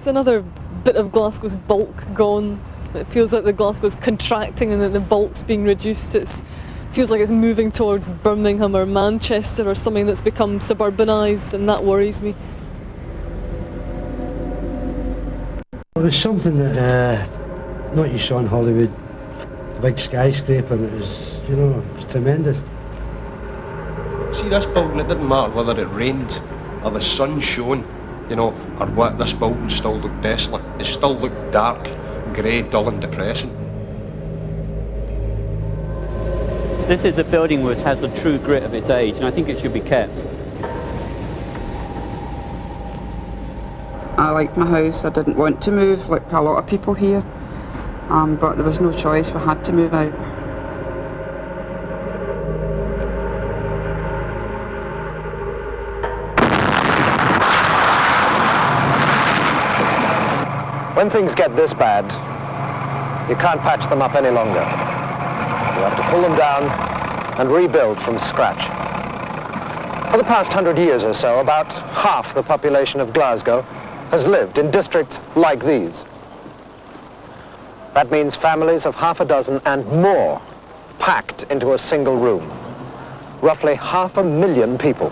It's another bit of Glasgow's bulk gone. It feels like the Glasgow's contracting and that the bulk's being reduced. It feels like it's moving towards Birmingham or Manchester or something that's become suburbanised, and that worries me. It was something that not you saw in Hollywood, a big skyscraper, and it was, you know, it was tremendous. See this building, it didn't matter whether it rained or the sun shone, you know, or what, this building still looked desolate. It still looked dark, grey, dull and depressing. This is a building which has a true grit of its age, and I think it should be kept. I liked my house. I didn't want to move like a lot of people here, but there was no choice. We had to move out. When things get this bad, you can't patch them up any longer. You have to pull them down and rebuild from scratch. For the past 100 years or so, about half the population of Glasgow has lived in districts like these. That means families of half a dozen and more packed into a single room. Roughly 500,000 people.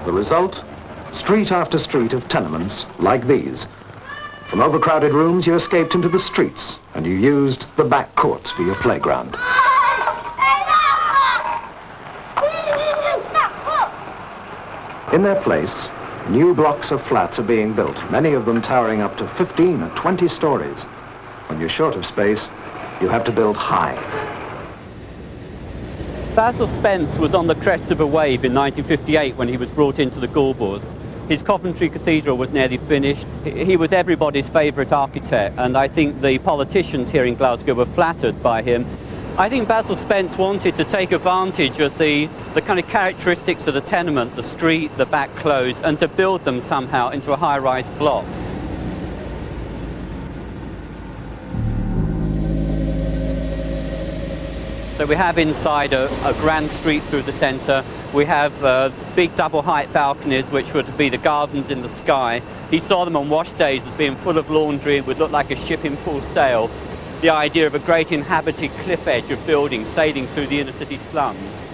The result? Street after street of tenements like these. From overcrowded rooms, you escaped into the streets, and you used the back courts for your playground. In their place, new blocks of flats are being built, many of them towering up to 15 or 20 stories. When you're short of space, you have to build high. Basil Spence was on the crest of a wave in 1958 when he was brought into the Gorbals. His Coventry Cathedral was nearly finished. He was everybody's favourite architect, and I think the politicians here in Glasgow were flattered by him. I think Basil Spence wanted to take advantage of the kind of characteristics of the tenement, the street, the back close, and to build them somehow into a high-rise block. So we have inside a grand street through the centre. We have big double-height balconies, which were to be the gardens in the sky. He saw them on wash days as being full of laundry and would look like a ship in full sail. The idea of a great inhabited cliff edge of buildings sailing through the inner city slums.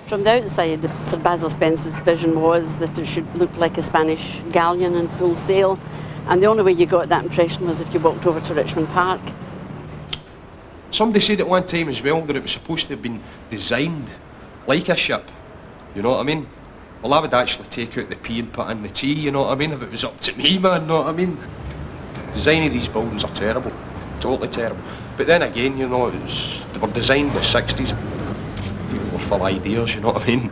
From the outside, Sir Basil Spence's vision was that it should look like a Spanish galleon in full sail, and the only way you got that impression was if you walked over to Richmond Park. Somebody said at one time as well that it was supposed to have been designed like a ship, you know what I mean? Well, I would actually take out the P and put in the T, you know what I mean, if it was up to me, man, you know what I mean? The design of these buildings are terrible, totally terrible. But then again, you know, they were designed in the 60s. People were full ideas, you know what I mean?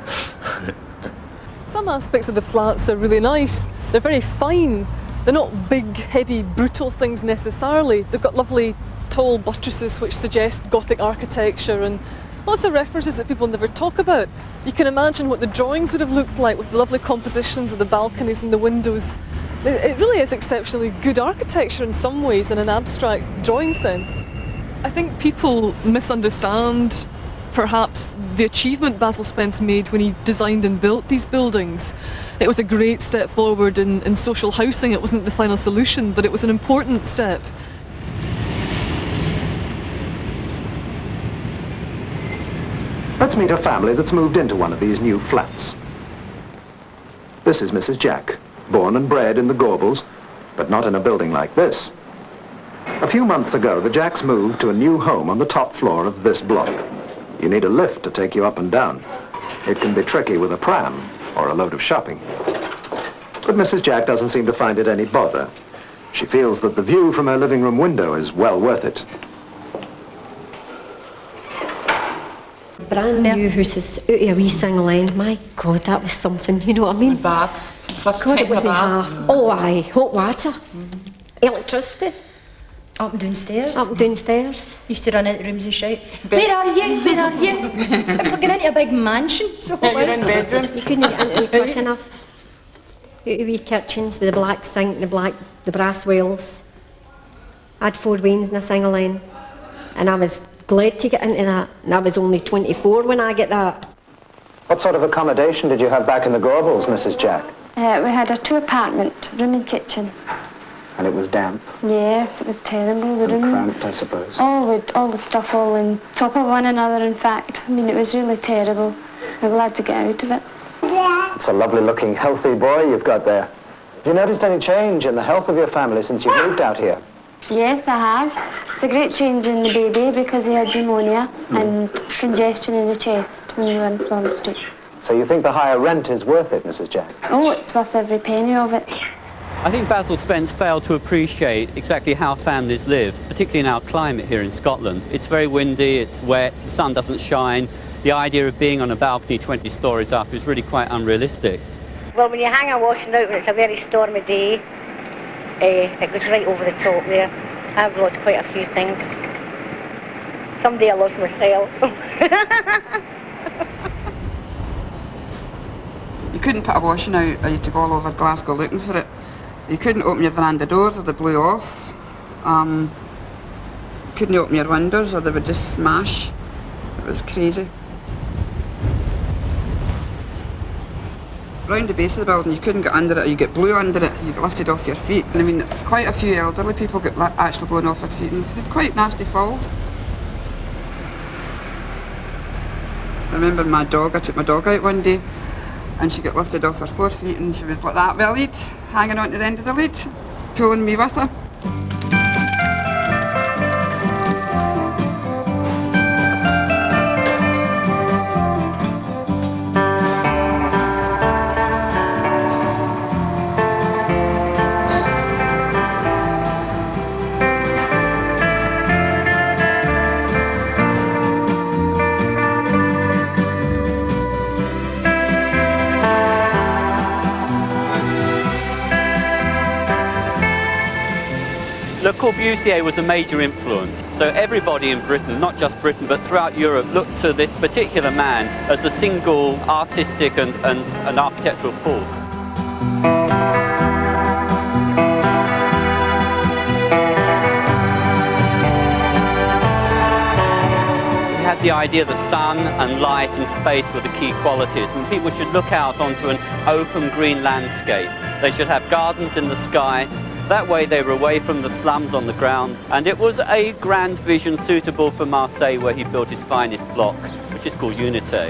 Some aspects of the flats are really nice. They're very fine. They're not big, heavy, brutal things necessarily. They've got lovely tall buttresses which suggest Gothic architecture and lots of references that people never talk about. You can imagine what the drawings would have looked like with the lovely compositions of the balconies and the windows. It really is exceptionally good architecture in some ways in an abstract drawing sense. I think people misunderstand perhaps the achievement Basil Spence made when he designed and built these buildings. It was a great step forward in social housing. It wasn't the final solution, but it was an important step. Let's meet a family that's moved into one of these new flats. This is Mrs. Jack, born and bred in the Gorbals, but not in a building like this. A few months ago, the Jacks moved to a new home on the top floor of this block. You need a lift to take you up and down. It can be tricky with a pram or a load of shopping. But Mrs. Jack doesn't seem to find it any bother. She feels that the view from her living room window is well worth it. Brand new houses out of a wee single end. My God, that was something, you know what I mean? Bath. First God, time it wasn't half. Oh, aye, hot water. Electricity. Up and downstairs. Up and downstairs. Used to run into rooms and shout, "Where are you? Where are you?" It was like going into a big mansion. So it was. In bedroom. You couldn't get into it quick enough. Out of wee kitchens with the black sink, the brass wheels. I had 4 wings in a single end. And I was glad to get into that. And I was only 24 when I get that. What sort of accommodation did you have back in the Gorbals, Mrs. Jack? We had a 2-apartment, room and kitchen. And it was damp Yes, it was terrible. The and room, cramped, I suppose. all the stuff all on top of one another, in fact. I mean, it was really terrible. We're glad to get out of it. It's a lovely-looking, healthy boy you've got there. Have you noticed any change in the health of your family since you moved out here? Yes, I have. It's a great change in the baby because he had pneumonia and congestion in the chest when we were in Florence Street. So you think the higher rent is worth it, Mrs. Jack? Oh, it's worth every penny of it. I think Basil Spence failed to appreciate exactly how families live, particularly in our climate here in Scotland. It's very windy, it's wet, the sun doesn't shine. The idea of being on a balcony 20 stories up is really quite unrealistic. Well, when you hang a washing out when it's a very stormy day, it goes right over the top there. I've lost quite a few things. Someday I lost myself. You couldn't put a washing out, or you had to go all over Glasgow looking for it. You couldn't open your veranda doors or they blew off. You couldn't open your windows or they would just smash. It was crazy. Round the base of the building, you couldn't get under it, or you get blew under it, you get lifted off your feet. And I mean, quite a few elderly people get actually blown off their feet and had quite nasty falls. I remember I took my dog out one day and she got lifted off her 4 feet and she was like that with a lead, hanging on to the end of the lead, pulling me with her. Le Corbusier was a major influence, so everybody in Britain, not just Britain but throughout Europe, looked to this particular man as a single artistic and architectural force. He had the idea that sun and light and space were the key qualities, and people should look out onto an open green landscape. They should have gardens in the sky. That way they were away from the slums on the ground, and it was a grand vision suitable for Marseille, where he built his finest block, which is called Unité.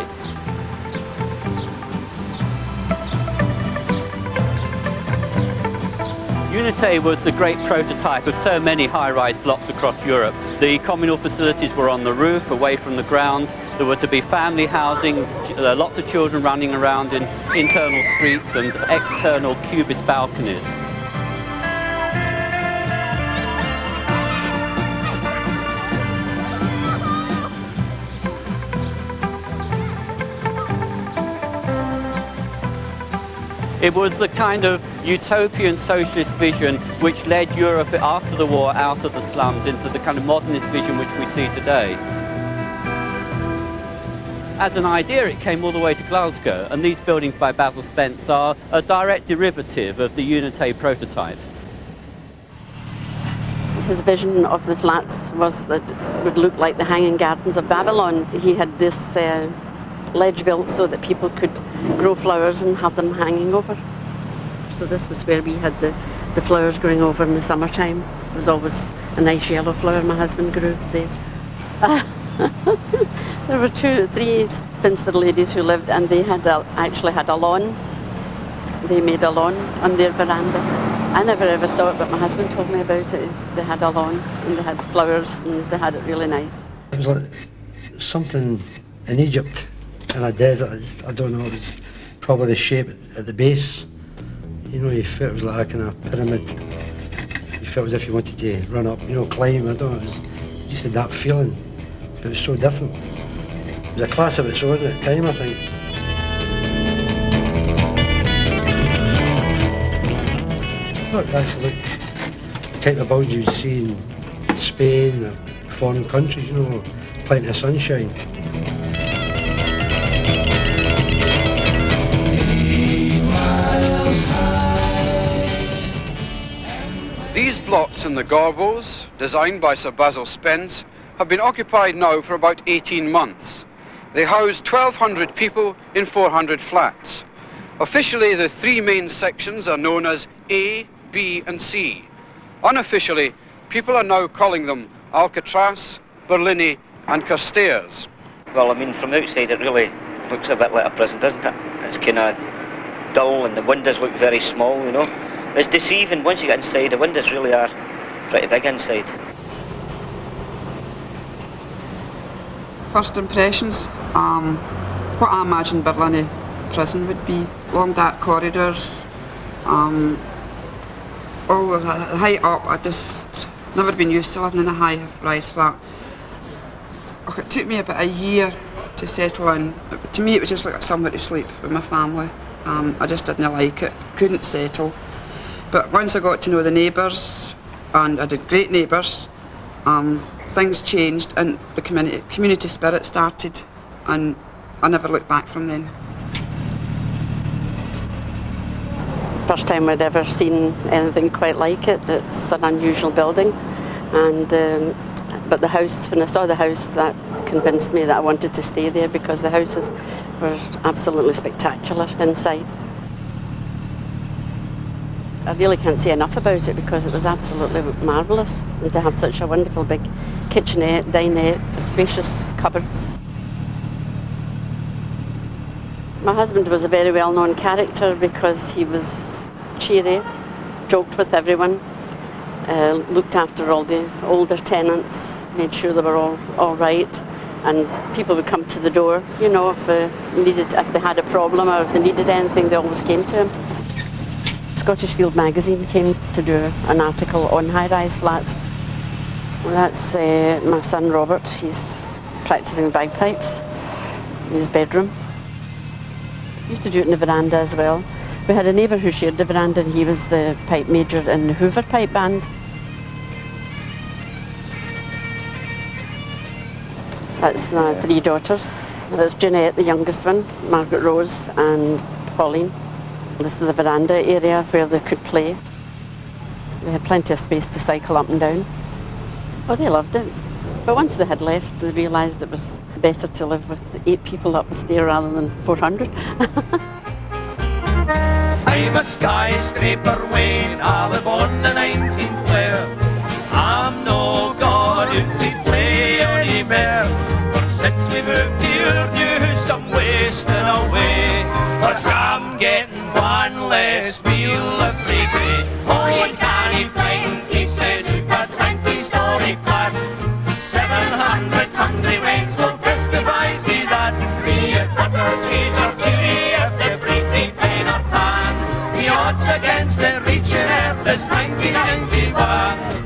Unité was the great prototype of so many high-rise blocks across Europe. The communal facilities were on the roof, away from the ground. There were to be family housing, lots of children running around in internal streets and external cubist balconies. It was the kind of utopian socialist vision which led Europe after the war out of the slums into the kind of modernist vision which we see today. As an idea, it came all the way to Glasgow, and these buildings by Basil Spence are a direct derivative of the Unité prototype. His vision of the flats was that it would look like the Hanging Gardens of Babylon. He had this ledge built so that people could grow flowers and have them hanging over. So this was where we had the flowers growing over in the summertime. It was always a nice yellow flower my husband grew there. There were 3 spinster ladies who lived, and they had actually had a lawn. They made a lawn on their veranda. I never ever saw it, but my husband told me about it. They had a lawn and they had flowers and they had it really nice. It was like something in Egypt, in a desert. I don't know, it was probably the shape at the base. You know, you felt it was like a kind of pyramid. You felt as if you wanted to run up, you know, climb. I don't know, it was just had that feeling. But it was so different. It was a class of its own at the time, I think. Not actually the type of buildings you'd see in Spain or foreign countries, you know, plenty of sunshine. These blocks in the Gorbals, designed by Sir Basil Spence, have been occupied now for about 18 months. They house 1,200 people in 400 flats. Officially, the 3 main sections are known as A, B and C. Unofficially, people are now calling them Alcatraz, Berlini and Carstairs. Well, I mean, from outside it really looks a bit like a prison, doesn't it? It's kind of dull and the windows look very small, you know. It's deceiving. Once you get inside, the windows really are pretty big inside. First impressions, what I imagine Berlini prison would be. Long dark corridors, all the height up. I just never been used to living in a high-rise flat. It took me about a year to settle in. To me it was just like somewhere to sleep with my family. I just didn't like it, couldn't settle. But once I got to know the neighbours, and I did great neighbours, things changed and the community spirit started, and I never looked back from then. First time I'd ever seen anything quite like it. It's an unusual building, and but the house, when I saw the house, that convinced me that I wanted to stay there because the houses were absolutely spectacular inside. I really can't say enough about it because it was absolutely marvellous, and to have such a wonderful big kitchenette, dinette, spacious cupboards. My husband was a very well-known character because he was cheery, joked with everyone, looked after all the older tenants, made sure they were all right, and people would come to the door, you know, if they had a problem or if they needed anything, they always came to him. Scottish Field magazine came to do an article on high-rise flats. Well, that's my son Robert. He's practising the bagpipes in his bedroom. He used to do it in the veranda as well. We had a neighbour who shared the veranda, and he was the pipe major in the Hoover Pipe Band. That's my 3 daughters. There's Jeanette, the youngest one, Margaret Rose and Pauline. This is the veranda area where they could play. They had plenty of space to cycle up and down. Oh, they loved it. But once they had left, they realised it was better to live with 8 people up the stair rather than 400. I'm a skyscraper Wayne, I live on the 19th floor. I'm no going out to play anymore, for since we moved to your new house I'm wasting away, cause I'm getting one less meal every day. Oh, you can't find pieces out a 20-storey flat. 700 hungry wings will testify to that. Be it butter, cheese or chili, if they break the pan or pan, the odds against it reaching F is 1991.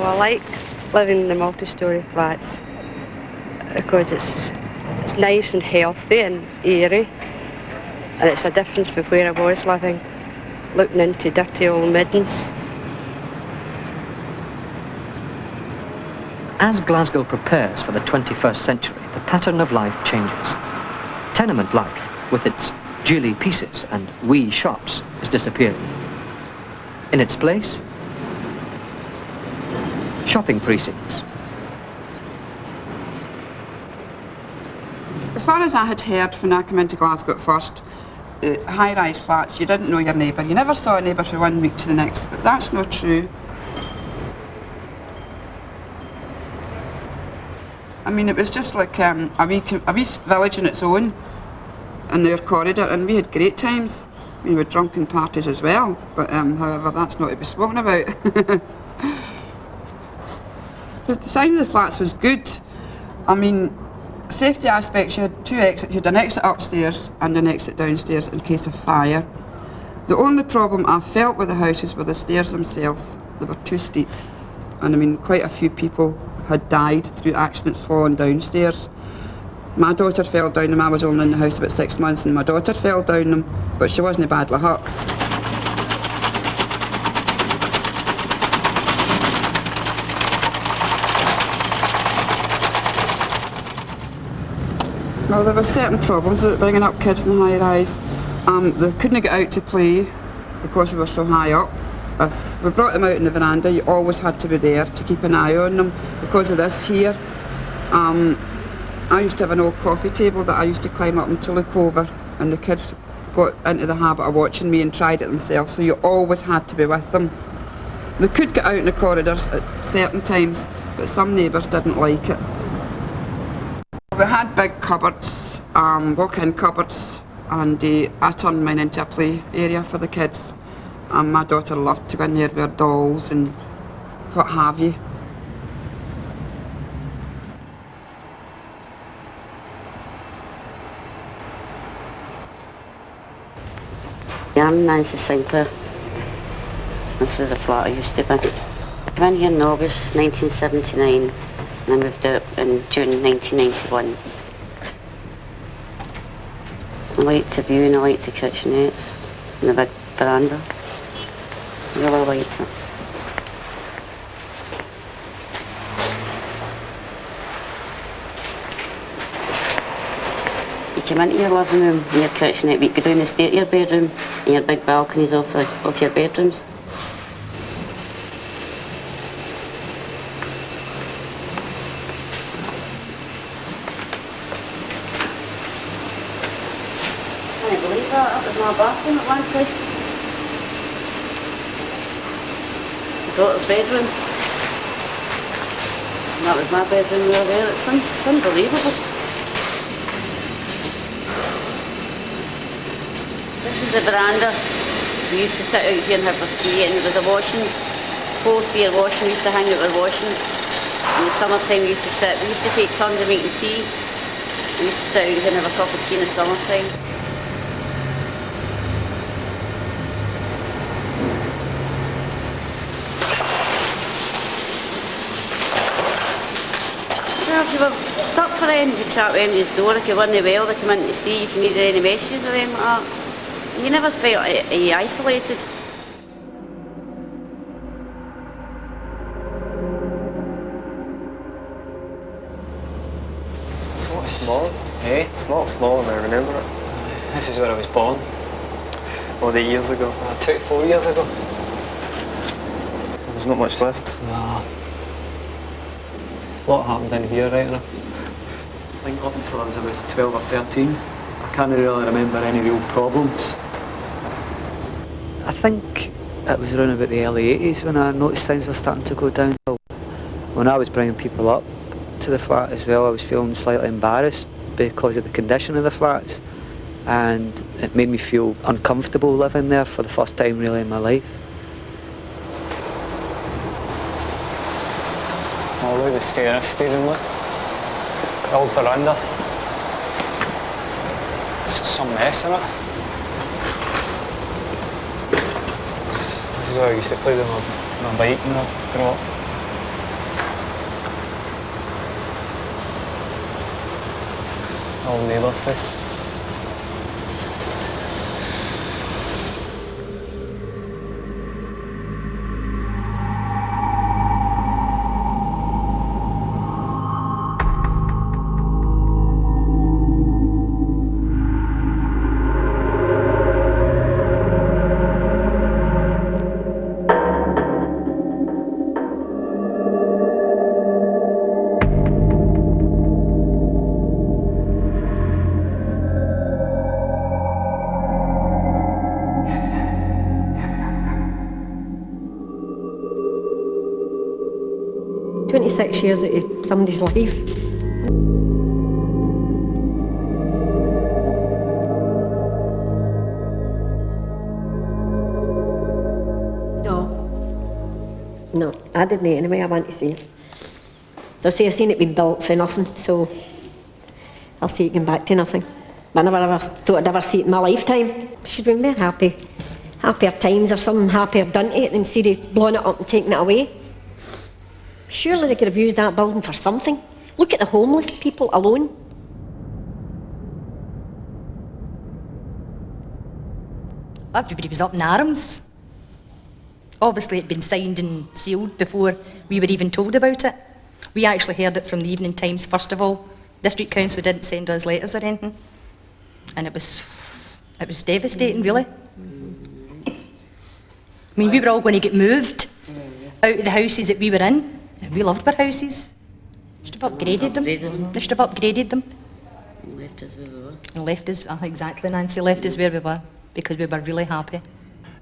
I like living in the multi-storey flats because it's nice and healthy and airy, and it's a difference from where I was living, looking into dirty old middens. As Glasgow prepares for the 21st century, the pattern of life changes. Tenement life, with its jilly pieces and wee shops, is disappearing. In its place, shopping precincts. As far as I had heard when I came into Glasgow at first, high-rise flats, you didn't know your neighbour. You never saw a neighbour from one week to the next, but that's not true. I mean, it was just like a wee village on its own in their corridor, and we had great times. We had drunken parties as well, but however, that's not to be spoken about. The design of the flats was good. I mean, safety aspects, you had 2 exits. You had an exit upstairs and an exit downstairs in case of fire. The only problem I felt with the houses were the stairs themselves. They were too steep. And I mean, quite a few people had died through accidents falling downstairs. My daughter fell down them. I was only in the house about 6 months, and my daughter fell down them, but she wasn't badly hurt. Well, there were certain problems with bringing up kids in high rise. They couldn't get out to play because we were so high up. If we brought them out in the veranda, you always had to be there to keep an eye on them because of this here. I used to have an old coffee table that I used to climb up and to look over, and the kids got into the habit of watching me and tried it themselves, so you always had to be with them. They could get out in the corridors at certain times, but some neighbours didn't like it. We had big cupboards, walk-in cupboards, and I turned mine into a play area for the kids. My daughter loved to go in there with her dolls and what have you. I'm Nancy Sinclair. This was a flat I used to be. I came in here in August 1979 and I moved out in June 1991. I liked the view and I liked the kitchenettes and the big veranda. I really liked it. You come into your living room and your kitchenette, but you go down the stair to your bedroom and your big balconies off your bedrooms. I can't believe that was my bathroom at one time. The daughter's bedroom. And that was my bedroom over there. It's unbelievable. This is the veranda. We used to sit out here and have our tea, and there was a washing post for your washing. We used to hang out our washing. In the summertime we used to take turns of making tea. We used to sit out here and have a cup of tea in the summertime. If you were stuck for anything, you chat with anybody's door. If you weren't well, they come in to see if you needed any messages or anything like that. You never felt isolated. It's not small, eh? It's not small and I remember it. This is where I was born. All the years ago. 24 years ago. There's not much left. Nah. A lot happened in here right now. I think up until I was about 12 or 13, I can't really remember any real problems. I think it was around about the early 80s when I noticed things were starting to go downhill. When I was bringing people up to the flat as well, I was feeling slightly embarrassed because of the condition of the flats, and it made me feel uncomfortable living there for the first time really in my life. Oh, look at the stairs, Stephen, look. The old veranda. There's some mess in it. This is where I used to play with my bike when I grew up. Old neighbours' house. Years out of somebody's life. No, I didn't anyway, I want to see it. They say I seen it being built for nothing, so I'll see it going back to nothing. But I never thought I'd ever see it in my lifetime. She'd been very happy. Happier times or something happier done to it instead of blowing it up and taking it away. Surely they could have used that building for something. Look at the homeless people alone. Everybody was up in arms. Obviously it'd been signed and sealed before we were even told about it. We actually heard it from the Evening Times first of all. District Council didn't send us letters or anything. And it was It was devastating, really. I mean, we were all going to get moved out of the houses that we were in, and we loved our houses. Should have upgraded them. They should have upgraded them. Left us where we were. And left us, exactly, Nancy, left us where we were, because we were really happy.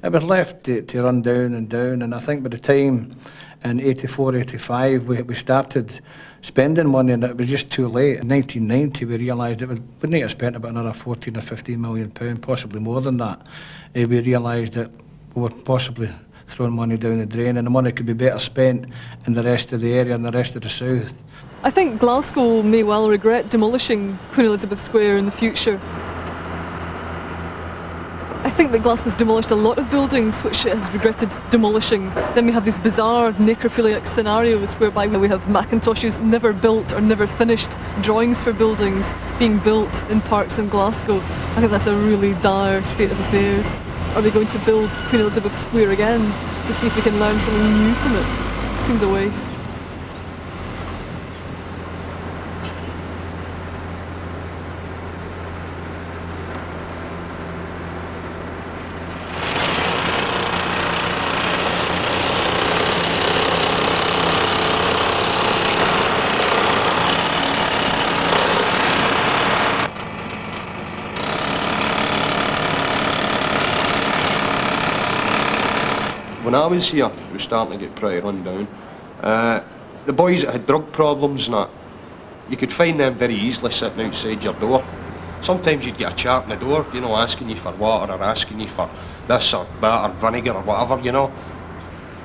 It was left to run down, and I think by the time in 84, 85 we started spending money, and it was just too late. In 1990 we realised that we wouldn't have spent about another 14 or 15 million pounds, possibly more than that. We realised that we were possibly throwing money down the drain, and the money could be better spent in the rest of the area and the rest of the south. I think Glasgow may well regret demolishing Queen Elizabeth Square in the future. I think that Glasgow's demolished a lot of buildings which it has regretted demolishing. Then we have these bizarre necrophiliac scenarios whereby we have Macintosh's never built or never finished drawings for buildings being built in parks in Glasgow. I think that's a really dire state of affairs. Are we going to build Queen Elizabeth Square again to see if we can learn something new from it? Seems a waste. When I was here, it was starting to get pretty run down. The boys that had drug problems and that, you could find them very easily sitting outside your door. Sometimes you'd get a chap in the door, you know, asking you for water or asking you for this or that or vinegar or whatever, you know.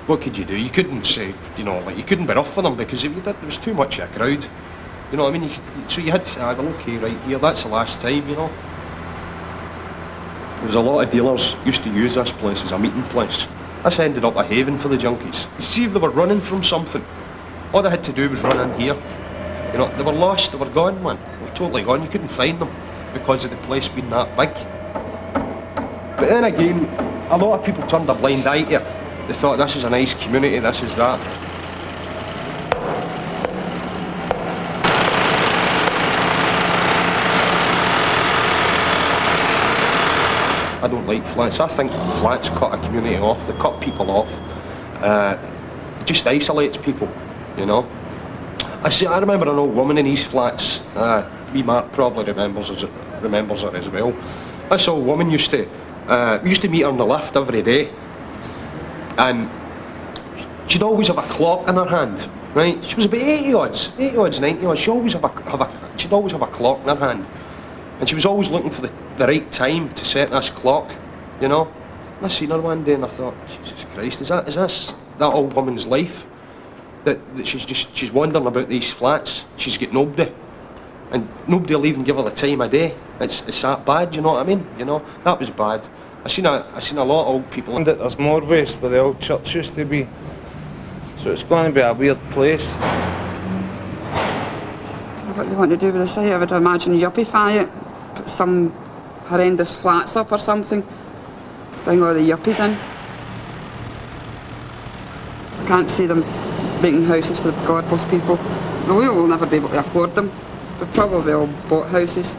What could you do? You couldn't say, you know, like you couldn't be rough with them, because if you did, there was too much of a crowd. You know what I mean? So you had to, well, okay, right here, that's the last time, you know. There was a lot of dealers used to use this place as a meeting place. This ended up a haven for the junkies. You see, if they were running from something, all they had to do was run in here. You know, they were lost, they were gone, man. They were totally gone, you couldn't find them because of the place being that big. But then again, a lot of people turned a blind eye to it. They thought this is a nice community, this is that. I don't like flats. I think flats cut a community off, they cut people off. It just isolates people, you know. I remember an old woman in these flats, wee Mark probably remembers it as well. This old woman we used to meet her in the lift every day, and she'd always have a clock in her hand, right? She was about 80 odds, 90 odds. She'd always have a clock in her hand, and she was always looking for the right time to set this clock, you know. And I seen her one day and I thought, Jesus Christ, is this that old woman's life? That she's wandering about these flats, she's got nobody, and nobody will even give her the time of day. It's that bad, you know what I mean? You know, that was bad. I seen a lot of old people. And there's more waste where the old church used to be, so it's going to be a weird place. What they want to do with the site, I would imagine yuppie-fy it, put some horrendous flats up or something, bring all the yuppies in. I can't see them making houses for the Gorbals people. Well, we will never be able to afford them. We've probably all bought houses.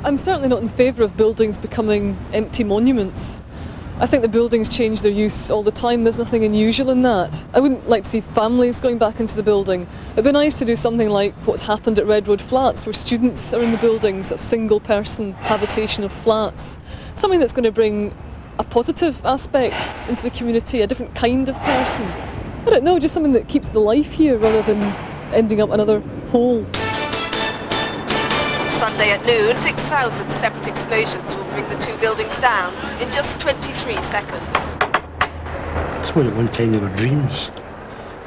I'm certainly not in favour of buildings becoming empty monuments. I think the buildings change their use all the time, there's nothing unusual in that. I wouldn't like to see families going back into the building. It'd be nice to do something like what's happened at Red Road Flats, where students are in the buildings, of single-person habitation of flats. Something that's going to bring a positive aspect into the community, a different kind of person. I don't know, just something that keeps the life here rather than ending up another hole. Sunday at noon, 6,000 separate explosions will bring the two buildings down in just 23 seconds. I suppose at one time they were dreams.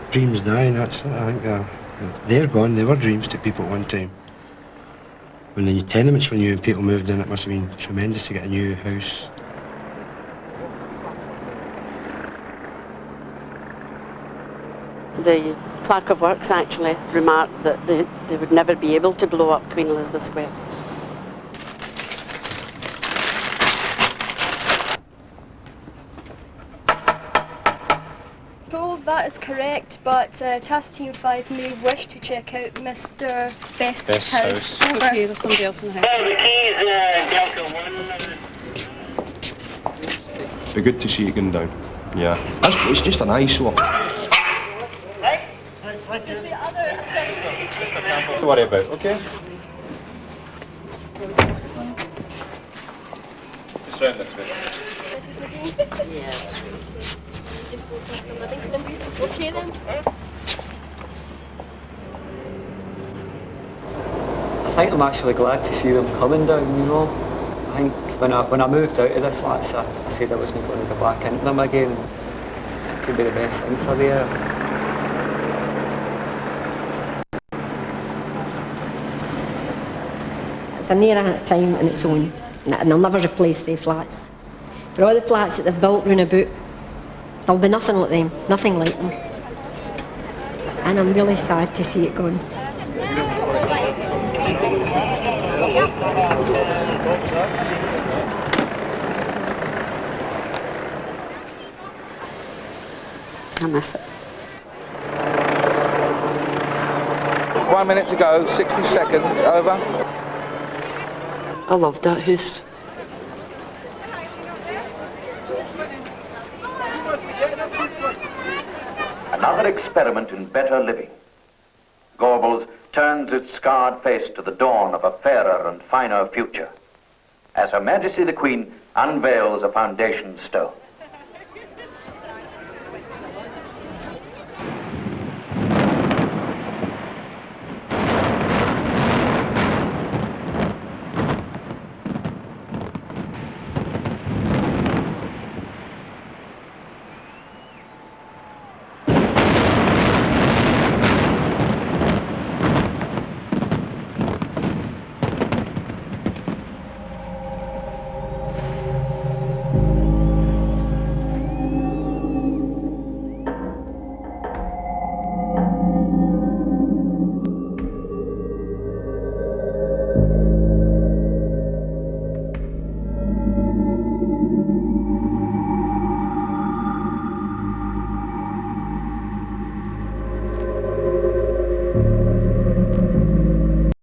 Dreams now, and that's it. I think they're gone. They were dreams to people at one time. When the tenements were new and people moved in, it must have been tremendous to get a new house. The Clerk of Works actually remarked that they would never be able to blow up Queen Elizabeth Square. Told that that is correct, but Task Team 5 may wish to check out Mr. Best's house. It's okay, there's somebody else in the house. It'd be good to see it going down. Yeah. It's just an eyesore. Nothing to worry about, okay? Just round this way. Yeah, that's right. Just go to the Livingston. Okay then. I think I'm actually glad to see them coming down, you know. I think when I moved out of the flats, I said I wasn't going to go back into them again. It could be the best thing for the area. It's an era time on its own, and they'll never replace the flats. For all the flats that they've built round about, there'll be nothing like them, nothing like them. And I'm really sad to see it gone. I miss it. 1 minute to go, 60 seconds, over. I loved that house. Another experiment in better living. Gorbals turns its scarred face to the dawn of a fairer and finer future, as Her Majesty the Queen unveils a foundation stone.